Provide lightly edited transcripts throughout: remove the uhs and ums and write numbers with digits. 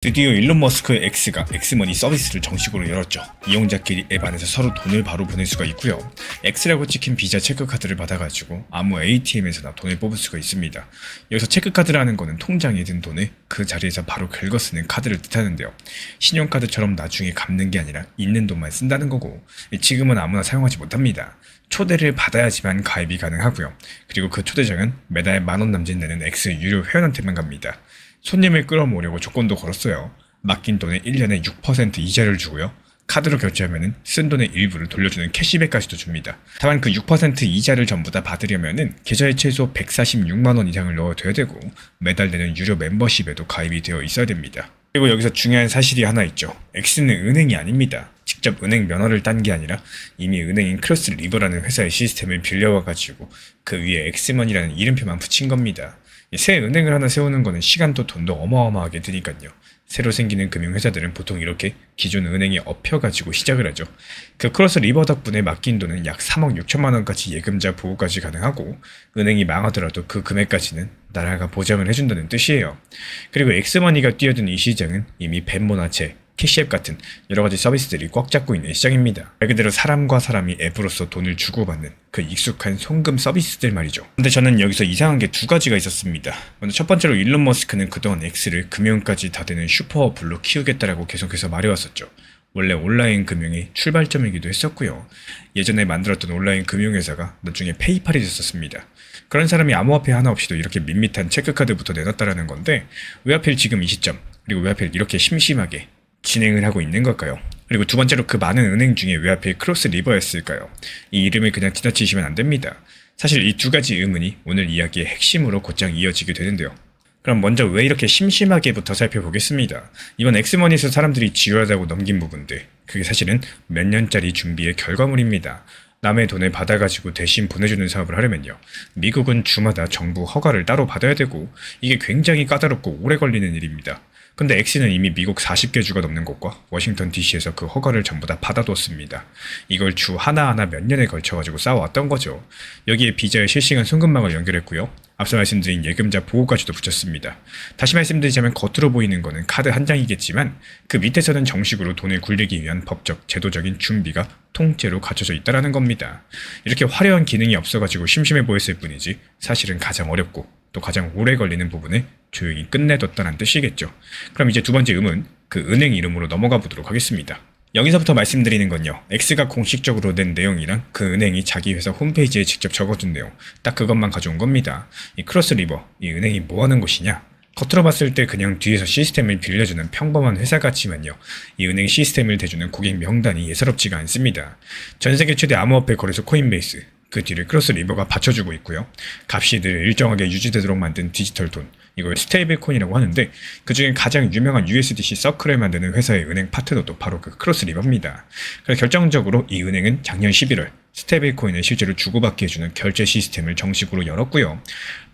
드디어 일론 머스크 X가 엑스머니 서비스를 정식으로 열었죠. 이용자끼리 앱 안에서 서로 돈을 바로 보낼 수가 있고요. X라고 찍힌 비자 체크카드를 받아가지고 아무 ATM에서나 돈을 뽑을 수가 있습니다. 여기서 체크카드라는 거는 통장에 든 돈을 그 자리에서 바로 긁어쓰는 카드를 뜻하는데요. 신용카드처럼 나중에 갚는 게 아니라 있는 돈만 쓴다는 거고, 지금은 아무나 사용하지 못합니다. 초대를 받아야지만 가입이 가능하고요. 그리고 그 초대장은 매달 10,000원 남짓 내는 X 유료 회원한테만 갑니다. 손님을 끌어모으려고 조건도 걸었어요. 맡긴 돈의 1년에 6% 이자를 주고요. 카드로 결제하면 쓴 돈의 일부를 돌려주는 캐시백까지도 줍니다. 다만 그 6% 이자를 전부 다 받으려면 계좌에 최소 146만원 이상을 넣어둬야 되고 매달 내는 유료 멤버십에도 가입이 되어 있어야 됩니다. 그리고 여기서 중요한 사실이 하나 있죠. X는 은행이 아닙니다. 직접 은행 면허를 딴 게 아니라 이미 은행인 크로스리버라는 회사의 시스템을 빌려와가지고 그 위에 엑스머니라는 이름표만 붙인 겁니다. 새 은행을 하나 세우는 거는 시간도 돈도 어마어마하게 드니까요. 새로 생기는 금융회사들은 보통 이렇게 기존 은행에 엎혀가지고 시작을 하죠. 그 크로스리버 덕분에 맡긴 돈은 약 3억 6천만 원까지 예금자 보호까지 가능하고 은행이 망하더라도 그 금액까지는 나라가 보장을 해준다는 뜻이에요. 그리고 엑스머니가 뛰어든 이 시장은 이미 벤모나 제, 캐시앱 같은 여러가지 서비스들이 꽉 잡고 있는 시장입니다. 말 그대로 사람과 사람이 앱으로서 돈을 주고받는 그 익숙한 송금 서비스들 말이죠. 근데 저는 여기서 이상한 게 두 가지가 있었습니다. 먼저 첫 번째로 일론 머스크는 그동안 X를 금융까지 다 되는 슈퍼어플로 키우겠다라고 계속해서 말해왔었죠. 원래 온라인 금융의 출발점이기도 했었고요. 예전에 만들었던 온라인 금융회사가 나중에 페이팔이 됐었습니다. 그런 사람이 암호화폐 하나 없이도 이렇게 밋밋한 체크카드부터 내놨다라는 건데 왜 하필 지금 이 시점, 그리고 왜 하필 이렇게 심심하게 진행을 하고 있는 걸까요? 그리고 두 번째로 그 많은 은행 중에 왜 하필 크로스리버였을까요? 이 이름을 그냥 지나치시면 안 됩니다. 사실 이 두 가지 의문이 오늘 이야기의 핵심으로 곧장 이어지게 되는데요. 그럼 먼저 왜 이렇게 심심하게부터 살펴보겠습니다. 이번 엑스머니에서 사람들이 지루하다고 넘긴 부분들, 그게 사실은 몇 년짜리 준비의 결과물입니다. 남의 돈을 받아가지고 대신 보내주는 사업을 하려면요, 미국은 주마다 정부 허가를 따로 받아야 되고 이게 굉장히 까다롭고 오래 걸리는 일입니다. 근데 X는 이미 미국 40개 주가 넘는 곳과 워싱턴 DC에서 그 허가를 전부 다 받아뒀습니다. 이걸 주 하나하나 몇 년에 걸쳐가지고 쌓아왔던 거죠. 여기에 비자의 실시간 송금망을 연결했고요. 앞서 말씀드린 예금자 보호까지도 붙였습니다. 다시 말씀드리자면 겉으로 보이는 거는 카드 한 장이겠지만 그 밑에서는 정식으로 돈을 굴리기 위한 법적, 제도적인 준비가 통째로 갖춰져 있다는 겁니다. 이렇게 화려한 기능이 없어가지고 심심해 보였을 뿐이지 사실은 가장 어렵고 또 가장 오래 걸리는 부분을 조용히 끝내뒀다는 뜻이겠죠. 그럼 이제 두 번째 의문, 그 은행 이름으로 넘어가 보도록 하겠습니다. 여기서부터 말씀드리는 건요, X가 공식적으로 낸 내용이랑 그 은행이 자기 회사 홈페이지에 직접 적어둔 내용, 딱 그것만 가져온 겁니다. 이 크로스리버, 이 은행이 뭐 하는 곳이냐? 겉으로 봤을 때 그냥 뒤에서 시스템을 빌려주는 평범한 회사 같지만요, 이 은행 시스템을 대주는 고객 명단이 예사롭지가 않습니다. 전세계 최대 암호화폐 거래소 코인베이스, 그 뒤를 크로스리버가 받쳐주고 있고요. 값이 늘 일정하게 유지되도록 만든 디지털 돈, 이걸 스테이블 코인이라고 하는데 그 중에 가장 유명한 USDC 서클을 만드는 회사의 은행 파트너도 바로 그 크로스리버입니다. 그래서 결정적으로 이 은행은 작년 11월 스테이블 코인을 실제로 주고받게 해주는 결제 시스템을 정식으로 열었고요.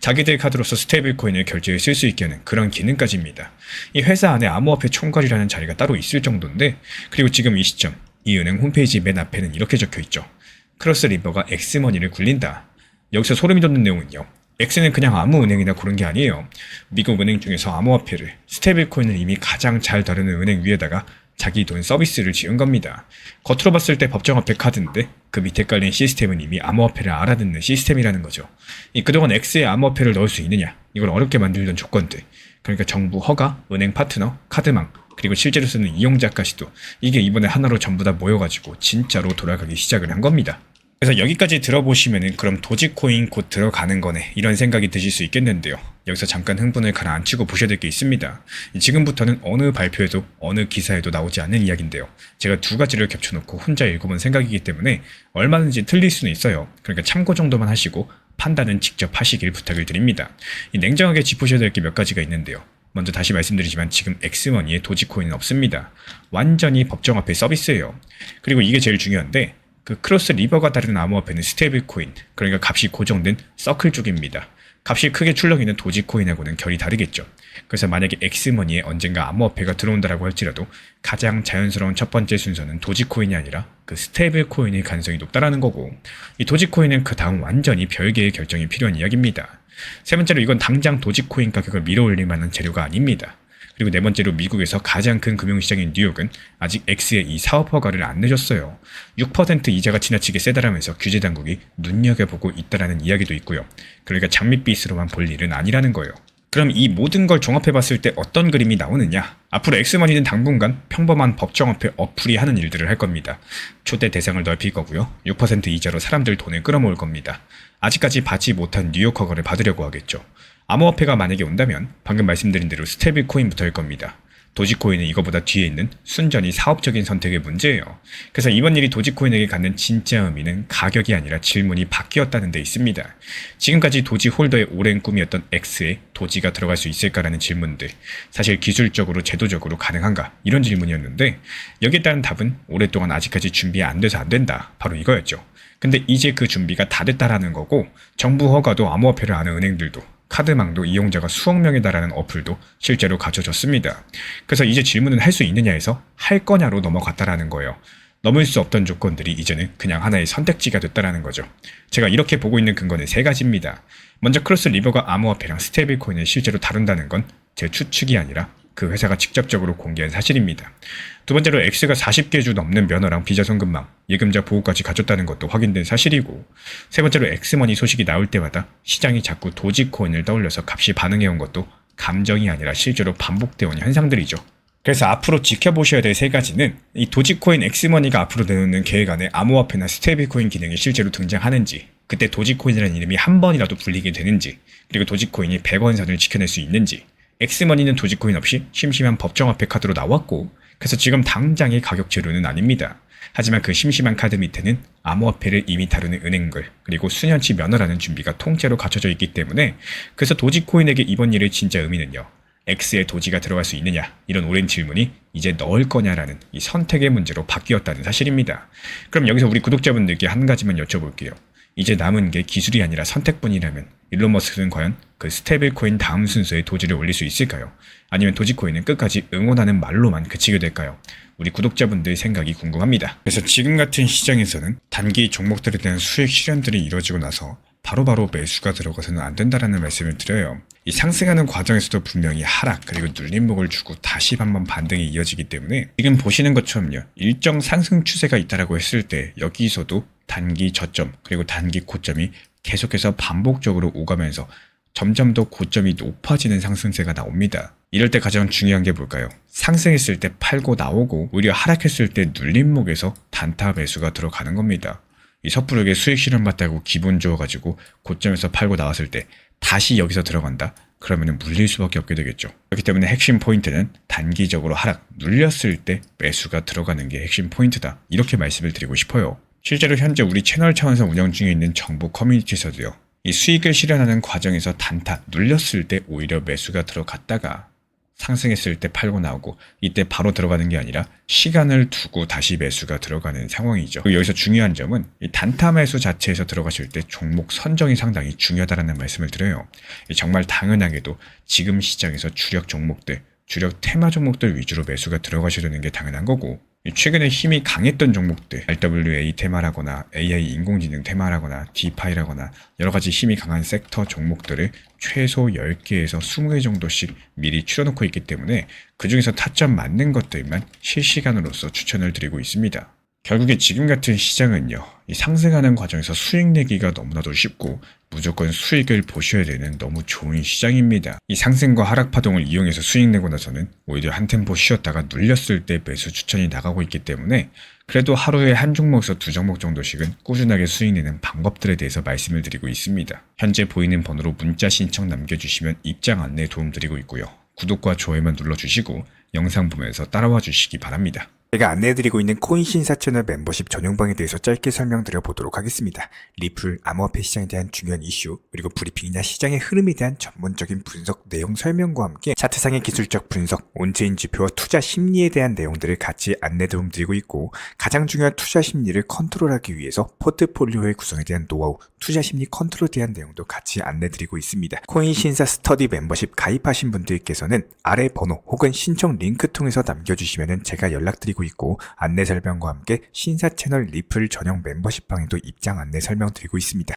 자기들 카드로서 스테이블 코인을 결제에 쓸 수 있게 하는 그런 기능까지입니다. 이 회사 안에 암호화폐 총괄이라는 자리가 따로 있을 정도인데, 그리고 지금 이 시점 이 은행 홈페이지 맨 앞에는 이렇게 적혀있죠. 크로스리버가 엑스머니를 굴린다. 여기서 소름이 돋는 내용은요, X는 그냥 아무 은행이나 고른 게 아니에요. 미국 은행 중에서 암호화폐를, 스테이블코인을 이미 가장 잘 다루는 은행 위에다가 자기 돈 서비스를 지은 겁니다. 겉으로 봤을 때 법정화폐 카드인데 그 밑에 깔린 시스템은 이미 암호화폐를 알아듣는 시스템이라는 거죠. 그동안 X에 암호화폐를 넣을 수 있느냐, 이걸 어렵게 만들던 조건들, 그러니까 정부 허가, 은행 파트너, 카드망, 그리고 실제로 쓰는 이용자까지도 이게 이번에 하나로 전부 다 모여가지고 진짜로 돌아가기 시작을 한 겁니다. 그래서 여기까지 들어보시면은 그럼 도지코인 곧 들어가는 거네, 이런 생각이 드실 수 있겠는데요. 여기서 잠깐 흥분을 가라앉히고 보셔야 될 게 있습니다. 지금부터는 어느 발표에도 어느 기사에도 나오지 않는 이야기인데요. 제가 두 가지를 겹쳐놓고 혼자 읽어본 생각이기 때문에 얼마든지 틀릴 수는 있어요. 그러니까 참고 정도만 하시고 판단은 직접 하시길 부탁을 드립니다. 냉정하게 짚으셔야 될 게 몇 가지가 있는데요. 먼저 다시 말씀드리지만 지금 엑스머니에 도지코인은 없습니다. 완전히 법정화폐 서비스예요. 그리고 이게 제일 중요한데, 그 크로스리버가 다루는 암호화폐는 스테이블코인, 그러니까 값이 고정된 서클 쪽입니다. 값이 크게 출렁이는 도지코인하고는 결이 다르겠죠. 그래서 만약에 엑스머니에 언젠가 암호화폐가 들어온다라고 할지라도 가장 자연스러운 첫 번째 순서는 도지코인이 아니라 그 스테이블코인의 가능성이 높다라는 거고, 이 도지코인은 그 다음 완전히 별개의 결정이 필요한 이야기입니다. 세 번째로 이건 당장 도지코인 가격을 밀어올릴 만한 재료가 아닙니다. 그리고 네 번째로 미국에서 가장 큰 금융시장인 뉴욕은 아직 X의 이 사업 허가를 안 내줬어요. 6% 이자가 지나치게 세다라면서 규제 당국이 눈여겨보고 있다라는 이야기도 있고요. 그러니까 장밋빛으로만 볼 일은 아니라는 거예요. 그럼 이 모든 걸 종합해봤을 때 어떤 그림이 나오느냐? 앞으로 엑스머니는 당분간 평범한 법정화폐 어플이 하는 일들을 할 겁니다. 초대 대상을 넓힐 거고요. 6% 이자로 사람들 돈을 끌어모을 겁니다. 아직까지 받지 못한 뉴욕 허가를 받으려고 하겠죠. 암호화폐가 만약에 온다면 방금 말씀드린 대로 스테이블 코인부터일 겁니다. 도지코인은 이거보다 뒤에 있는 순전히 사업적인 선택의 문제예요. 그래서 이번 일이 도지코인에게 갖는 진짜 의미는 가격이 아니라 질문이 바뀌었다는 데 있습니다. 지금까지 도지 홀더의 오랜 꿈이었던 X에 도지가 들어갈 수 있을까라는 질문들, 사실 기술적으로 제도적으로 가능한가 이런 질문이었는데 여기에 따른 답은 오랫동안 아직까지 준비 안 돼서 안 된다, 바로 이거였죠. 근데 이제 그 준비가 다 됐다라는 거고, 정부 허가도 암호화폐를 아는 은행들도 카드망도 이용자가 수억 명에 달하는 어플도 실제로 갖춰졌습니다. 그래서 이제 질문은 할 수 있느냐에서 할 거냐로 넘어갔다라는 거예요. 넘을 수 없던 조건들이 이제는 그냥 하나의 선택지가 됐다라는 거죠. 제가 이렇게 보고 있는 근거는 세 가지입니다. 먼저 크로스 리버가 암호화폐랑 스테이블 코인을 실제로 다룬다는 건 제 추측이 아니라 그 회사가 직접적으로 공개한 사실입니다. 두 번째로 X가 40개 주 넘는 면허랑 비자 송금망, 예금자 보호까지 가졌다는 것도 확인된 사실이고, 세 번째로 엑스머니 소식이 나올 때마다 시장이 자꾸 도지코인을 떠올려서 값이 반응해온 것도 감정이 아니라 실제로 반복되어 온 현상들이죠. 그래서 앞으로 지켜보셔야 될 세 가지는 이 도지코인 엑스머니가 앞으로 내놓는 계획 안에 암호화폐나 스테이블코인 기능이 실제로 등장하는지, 그때 도지코인이라는 이름이 한 번이라도 불리게 되는지, 그리고 도지코인이 100원 선을 지켜낼 수 있는지. 엑스머니는 도지코인 없이 심심한 법정화폐 카드로 나왔고, 그래서 지금 당장의 가격 제로는 아닙니다. 하지만 그 심심한 카드 밑에는 암호화폐를 이미 다루는 은행들, 그리고 수년치 면허라는 준비가 통째로 갖춰져 있기 때문에, 그래서 도지코인에게 이번 일의 진짜 의미는요, X에 도지가 들어갈 수 있느냐, 이런 오랜 질문이 이제 넣을 거냐라는 이 선택의 문제로 바뀌었다는 사실입니다. 그럼 여기서 우리 구독자분들께 한 가지만 여쭤볼게요. 이제 남은 게 기술이 아니라 선택뿐이라면 일론 머스크는 과연 그 스테이블 코인 다음 순서에 도지를 올릴 수 있을까요? 아니면 도지코인은 끝까지 응원하는 말로만 그치게 될까요? 우리 구독자분들의 생각이 궁금합니다. 그래서 지금 같은 시장에서는 단기 종목들에 대한 수익 실현들이 이루어지고 나서 바로바로 매수가 들어가서는 안 된다라는 말씀을 드려요. 이 상승하는 과정에서도 분명히 하락 그리고 눌림목을 주고 다시 한번 반등이 이어지기 때문에 지금 보시는 것처럼요, 일정 상승 추세가 있다라고 했을 때 여기서도 단기 저점 그리고 단기 고점이 계속해서 반복적으로 오가면서 점점 더 고점이 높아지는 상승세가 나옵니다. 이럴 때 가장 중요한 게 뭘까요? 상승했을 때 팔고 나오고 오히려 하락했을 때 눌림목에서 단타 매수가 들어가는 겁니다. 이 섣부르게 수익 실현받다고 기분 좋아가지고 고점에서 팔고 나왔을 때 다시 여기서 들어간다? 그러면 물릴 수밖에 없게 되겠죠. 그렇기 때문에 핵심 포인트는 단기적으로 하락, 눌렸을 때 매수가 들어가는 게 핵심 포인트다. 이렇게 말씀을 드리고 싶어요. 실제로 현재 우리 채널 차원에서 운영 중에 있는 정보 커뮤니티에서도요, 이 수익을 실현하는 과정에서 단타, 눌렸을 때 오히려 매수가 들어갔다가 상승했을 때 팔고 나오고 이때 바로 들어가는 게 아니라 시간을 두고 다시 매수가 들어가는 상황이죠. 그리고 여기서 중요한 점은 이 단타 매수 자체에서 들어가실 때 종목 선정이 상당히 중요하다는 말씀을 드려요. 정말 당연하게도 지금 시장에서 주력 종목들, 주력 테마 종목들 위주로 매수가 들어가셔야 게 당연한 거고, 최근에 힘이 강했던 종목들, RWA 테마라거나 AI 인공지능 테마라거나 디파이라거나 여러가지 힘이 강한 섹터 종목들을 최소 10개에서 20개 정도씩 미리 추려놓고 있기 때문에 그 중에서 타점 맞는 것들만 실시간으로서 추천을 드리고 있습니다. 결국에 지금 같은 시장은요, 이 상승하는 과정에서 수익 내기가 너무나도 쉽고 무조건 수익을 보셔야 되는 너무 좋은 시장입니다. 이 상승과 하락 파동을 이용해서 수익 내고 나서는 오히려 한 템포 쉬었다가 눌렸을 때 매수 추천이 나가고 있기 때문에 그래도 하루에 한 종목에서 두 종목 정도씩은 꾸준하게 수익 내는 방법들에 대해서 말씀을 드리고 있습니다. 현재 보이는 번호로 문자 신청 남겨주시면 입장 안내 도움드리고 있고요. 구독과 좋아요만 눌러주시고 영상 보면서 따라와 주시기 바랍니다. 제가 안내해드리고 있는 코인 신사 채널 멤버십 전용방에 대해서 짧게 설명드려 보도록 하겠습니다. 리플, 암호화폐 시장에 대한 중요한 이슈, 그리고 브리핑이나 시장의 흐름에 대한 전문적인 분석 내용 설명과 함께 차트상의 기술적 분석, 온체인 지표와 투자 심리에 대한 내용들을 같이 안내 도움드리고 있고, 가장 중요한 투자 심리를 컨트롤하기 위해서 포트폴리오의 구성에 대한 노하우, 투자 심리 컨트롤에 대한 내용도 같이 안내드리고 있습니다. 코인 신사 스터디 멤버십 가입하신 분들께서는 아래 번호 혹은 신청 링크 통해서 남겨주시면 제가 연락드리고 있고, 안내 설명과 함께 신사 채널 리플 전용 멤버십 방에도 입장 안내 설명드리고 있습니다.